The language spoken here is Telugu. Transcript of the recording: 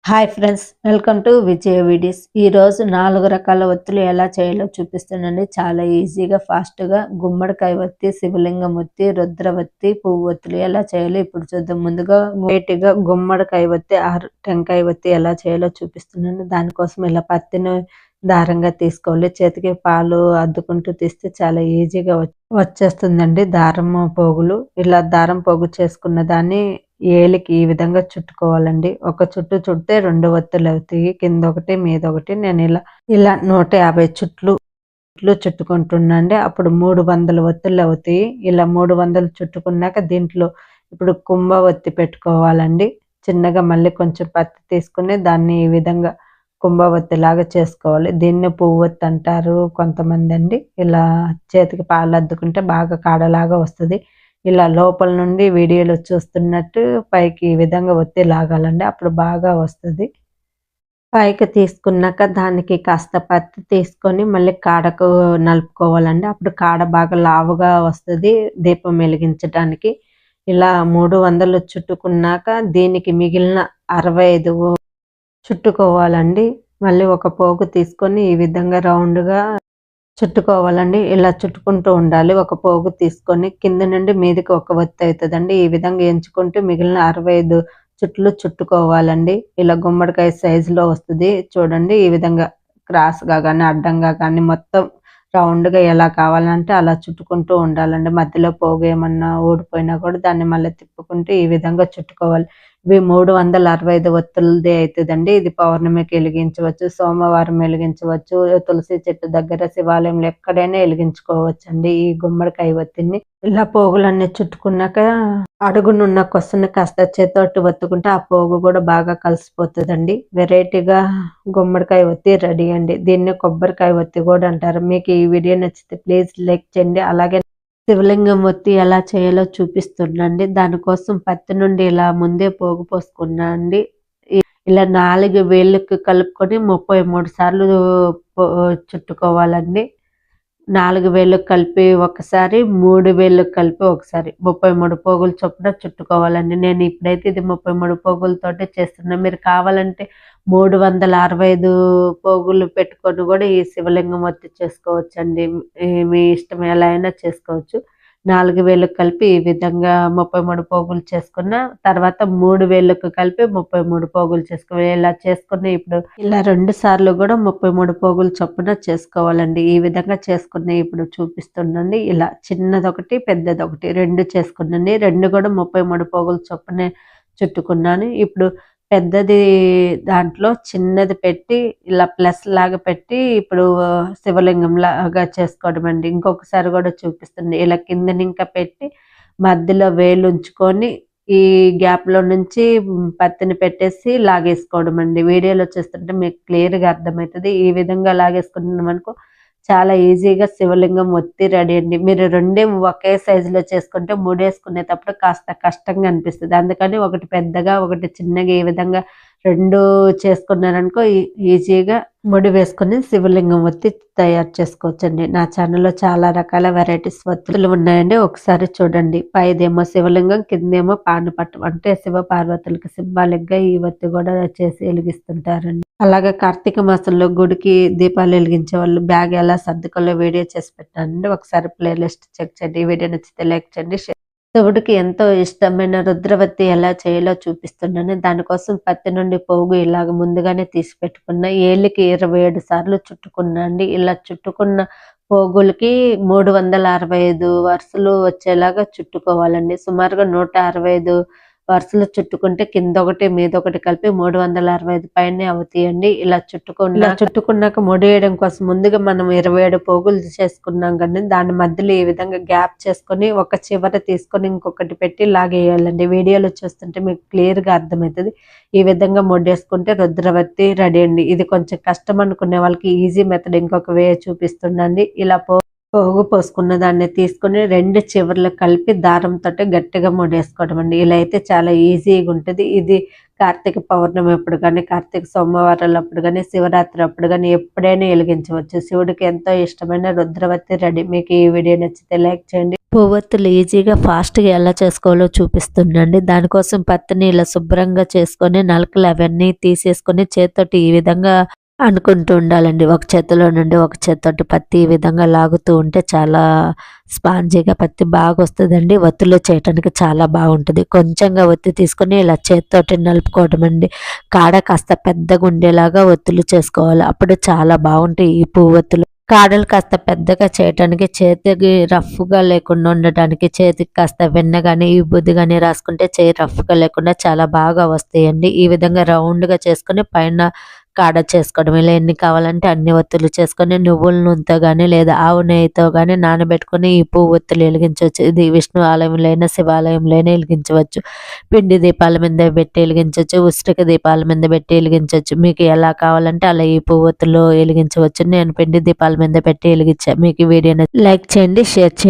Hi friends, welcome to Vijaya videos. ఈరోజు 4 రకాల ఒత్తులు ఎలా చేయాలో చూపిస్తానండి. చాలా ఈజీగా ఫాస్ట్గా గుమ్మడికాయ ఒత్తి, శివలింగం ఒత్తి, రుద్రవత్తి, పువ్వు ఒత్తులు ఎలా చేయాలో ఇప్పుడు చూద్దాం. ముందుగా వేటిగా గుమ్మడికాయ ఒత్తి, టెంకాయ ఒత్తి ఎలా చేయాలో చూపిస్తున్నాను. దానికోసం ఇలా పత్తిని దారంగా తీసుకోవాలి. చేతికి పాలు అద్దుకుంటూ తీస్తే చాలా ఈజీగా వచ్చేస్తుందండి దారం పోగులు. ఇలా దారం పోగు చేసుకున్న దాన్ని ఏలికి ఈ విధంగా చుట్టుకోవాలండి. ఒక చుట్టు చుడితే 2 ఒత్తులు అవుతాయి. కింద ఒకటి మీద ఒకటి. నేను ఇలా 150 చుట్లు చుట్టుకుంటున్నాండి. అప్పుడు 300 ఒత్తులు అవుతాయి. ఇలా 300 చుట్టుకున్నాక దీంట్లో ఇప్పుడు కుంభ ఒత్తి పెట్టుకోవాలండి. చిన్నగా మళ్ళీ కొంచెం పత్తి తీసుకుని దాన్ని ఈ విధంగా కుంభవత్తి లాగా చేసుకోవాలి. దీన్ని పువ్వొత్తి అంటారు కొంతమంది అండి. ఇలా చేతికి పాలు అద్దుకుంటే బాగా కాడలాగా వస్తుంది. ఇలా లోపల నుండి వీడియోలో చూస్తున్నట్టు పైకి ఈ విధంగా ఒత్తి లాగాలండి. అప్పుడు బాగా వస్తుంది. పైకి తీసుకున్నాక దానికి కాస్త పత్తి తీసుకొని మళ్ళీ కాడకు నలుపుకోవాలండి. అప్పుడు కాడ బాగా లావుగా వస్తుంది దీపం వెలిగించడానికి. ఇలా 300 చుట్టుకున్నాక దీనికి మిగిలిన 65 చుట్టుకోవాలండి. మళ్ళీ ఒక పోగు తీసుకొని ఈ విధంగా రౌండ్గా చుట్టుకోవాలండి. ఇలా చుట్టుకుంటూ ఉండాలి. ఒక పోగు తీసుకొని కింద నుండి మీదకి ఒక ఒత్తి అవుతుందండి. ఈ విధంగా ఎంచుకుంటూ మిగిలిన 65 చుట్లు చుట్టుకోవాలండి. ఇలా గుమ్మడికాయ సైజులో వస్తుంది చూడండి. ఈ విధంగా క్రాస్గా కానీ అడ్డంగా కానీ మొత్తం రౌండ్గా ఎలా కావాలంటే అలా చుట్టుకుంటూ ఉండాలండి. మధ్యలో పోగు ఏమన్నా ఊడిపోయినా కూడా దాన్ని మళ్ళీ తిప్పుకుంటూ ఈ విధంగా చుట్టుకోవాలి. ఇవి 365 ఒత్తులదే అవుతుందండి. ఇది పౌర్ణమికి వెలిగించవచ్చు, సోమవారం వెలిగించవచ్చు, తులసి చెట్టు దగ్గర, శివాలయంలో ఎక్కడైనా వెలిగించుకోవచ్చండి ఈ గుమ్మడికాయ ఒత్తిని. ఇలా పోగులన్నీ చుట్టుకున్నాక అడుగునున్న కొసని కాస్త చేతోటి ఒత్తుకుంటే ఆ పోగు కూడా బాగా కలిసిపోతుందండి. వెరైటీగా గుమ్మడికాయ ఒత్తి రెడీ అండి. దీన్ని కొబ్బరికాయ ఒత్తి కూడా అంటారు. మీకు ఈ వీడియో నచ్చితే ప్లీజ్ లైక్ చేయండి. అలాగే శివలింగం ఒత్తి ఎలా చేయాలో చూపిస్తున్నాండి. దానికోసం పత్తి నుండి ఇలా ముందే పోగు పోసుకున్నా అండి. ఇలా 4 వేళ్ళకి కలుపుకొని 33 సార్లు చుట్టుకోవాలండి. 4 వేళ్ళకి కలిపి ఒకసారి, 3 వేళ్ళకి కలిపి ఒకసారి 33 పోగులు చొప్పున చుట్టుకోవాలండి. నేను ఇప్పుడైతే ఇది 33 పోగులతోటే చేస్తున్నా. మీరు కావాలంటే 365 పోగులు పెట్టుకొని కూడా ఈ శివలింగం ఒత్తి చేసుకోవచ్చండి. మీ ఇష్టం ఎలా అయినా చేసుకోవచ్చు. 4 వేళ్ళకి కలిపి ఈ విధంగా 33 పోగులు చేసుకున్న తర్వాత 3 వేళ్ళకు కలిపి 33 పోగులు చేసుకోవాలి. ఇలా చేసుకుని ఇప్పుడు ఇలా 2 సార్లు కూడా 33 పోగులు చొప్పున చేసుకోవాలండి. ఈ విధంగా చేసుకుని ఇప్పుడు చూపిస్తుండండి. ఇలా చిన్నదొకటి పెద్దదొకటి 2 చేసుకున్నాను. 2 కూడా 33 పోగులు చొప్పునే చుట్టుకున్నాను. ఇప్పుడు పెద్దది దాంట్లో చిన్నది పెట్టి ఇలా ప్లస్ లాగా పెట్టి ఇప్పుడు శివలింగం లాగా చేసుకోవడం అండి. ఇంకొకసారి కూడా చూపిస్తుంది. ఇలా కిందని ఇంకా పెట్టి మధ్యలో వేలు ఉంచుకొని ఈ గ్యాప్లో నుంచి పత్తిని పెట్టేసి లాగేసుకోవడం అండి. వీడియోలో చూస్తుంటే మీకు క్లియర్గా అర్థమవుతుంది. ఈ విధంగా లాగేసుకున్నాం అనుకో చాలా ఈజీగా శివలింగం ఒత్తి రెడీ అండి. మీరు 2 ఒకే సైజులో చేసుకుంటే ముడేసుకునేటప్పుడు కాస్త కష్టంగా అనిపిస్తుంది. అందుకని ఒకటి పెద్దగా ఒకటి చిన్నగా ఈ విధంగా 2 చేసుకున్నారనుకో ఈజీగా ముడి వేసుకొని శివలింగం ఒత్తి తయారు చేసుకోవచ్చండి. నా ఛానల్లో చాలా రకాల వెరైటీస్ ఒత్తులు ఉన్నాయండి. ఒకసారి చూడండి. పైదేమో శివలింగం, కిందేమో పానపట్టం, అంటే శివ పార్వతులకి సింబాలిక్గా ఈ ఒత్తి కూడా చేసి వెలిగిస్తుంటారండి. అలాగే కార్తీక మాసంలో గుడికి దీపాలు వెలిగించే వాళ్ళు బ్యాగ్ ఎలా సర్దుకోవాలో వీడియో చేసి పెట్టానండి. ఒకసారి ప్లేలిస్ట్ చెక్ చేయండి. ఈ వీడియో నచ్చితే లైక్ చేయండి. శివుడికి ఎంతో ఇష్టమైన రుద్రవతి ఎలా చేయాలో చూపిస్తున్నాను. దానికోసం పత్తి నుండి పోగు ఇలాగ ముందుగానే తీసి పెట్టుకున్న ఏళ్ళకి 27 సార్లు చుట్టుకున్నా అండి. ఇలా చుట్టుకున్న పోగులకి 365 వరుసలు వచ్చేలాగా చుట్టుకోవాలండి. సుమారుగా 165 వరుసలు చుట్టుకుంటే కింద ఒకటి మీద ఒకటి కలిపి 365 పైనే అవుతాయండి. ఇలా చుట్టుకున్నాక ముడియడం కోసం ముందుగా మనం 27 పోగులు చేసుకున్నాం కానీ దాని మధ్యలో ఈ విధంగా గ్యాప్ చేసుకొని ఒక చివర తీసుకొని ఇంకొకటి పెట్టి లాగేయాలండి. వీడియోలో చూస్తుంటే మీకు క్లియర్గా అర్థమవుతుంది. ఈ విధంగా ముడేసుకుంటే రుద్రవతి రెడీ అండి. ఇది కొంచెం కష్టం అనుకునే వాళ్ళకి ఈజీ మెథడ్ ఇంకొక వే చూపిస్తుండండి. ఇలా పోగు పోసుకున్న దాన్ని తీసుకుని 2 చివర్లు కలిపి దారంతో గట్టిగా ముడేసుకోవడం అండి. ఇలా అయితే చాలా ఈజీగా ఉంటుంది. ఇది కార్తీక పౌర్ణమి అప్పుడు కానీ, కార్తీక సోమవారాలు అప్పుడు కానీ, శివరాత్రి అప్పుడు కానీ ఎప్పుడైనా వెలిగించవచ్చు. శివుడికి ఎంతో ఇష్టమైన రుద్రవతి రెడీ. మీకు ఈ వీడియో నచ్చితే లైక్ చేయండి. కొవ్వొత్తులు ఈజీగా ఫాస్ట్‌గా ఎలా చేసుకోవాలో చూపిస్తున్నాండి. దానికోసం పత్తిని ఇలా శుభ్రంగా చేసుకొని నలకలు అవన్నీ తీసేసుకొని చేత్తోటి ఈ విధంగా అనుకుంటూ ఉండాలండి. ఒక చేతిలో నుండి ఒక చేత్తోటి పత్తి ఈ విధంగా లాగుతూ ఉంటే చాలా స్పాంజీగా పత్తి బాగొస్తదండి. ఒత్తులు చేయటానికి చాలా బాగుంటది. కొంచెంగా ఒత్తి తీసుకొని ఇలా చేత్తోటి నలుపుకోవడమండి. కాడ కాస్త పెద్దగుండేలాగా ఒత్తులు చేసుకోవాలి. అప్పుడు చాలా బాగుంటాయి ఈ పువ్వొత్తులు. కాడలు కాస్త పెద్దగా చేయటానికి చేతికి రఫ్‌గా లేకుండా ఉండటానికి చేతికి కాస్త వెన్న గాని, విభూది గాని రాసుకుంటే చేయి రఫ్‌గా లేకుండా చాలా బాగా వస్తాయండి. ఈ విధంగా రౌండ్‌గా చేసుకొని పైన కాడ చేసుకోవడం. ఇలా ఎన్ని కావాలంటే అన్ని ఒత్తులు చేసుకొని నువ్వుల నూనెతో గాని, లేదా ఆవు నెయ్యితో గాని నానబెట్టుకొని ఈ పువ్వొత్తులు వెలిగించొచ్చు. ఇది విష్ణు ఆలయంలో అయినా, శివాలయంలో అయినా వెలిగించవచ్చు. పిండి దీపాల మీద పెట్టి ఎలిగించొచ్చు. ఉసిరిక దీపాల మీద పెట్టి ఎలిగించొచ్చు. మీకు ఎలా కావాలంటే అలా ఈ పువ్వొత్తులు ఎలిగించవచ్చు. నేను పిండి దీపాల మీద పెట్టి ఎలిగించా. మీకు ఈ వీడియో లైక్ చేయండి, షేర్ చేయండి.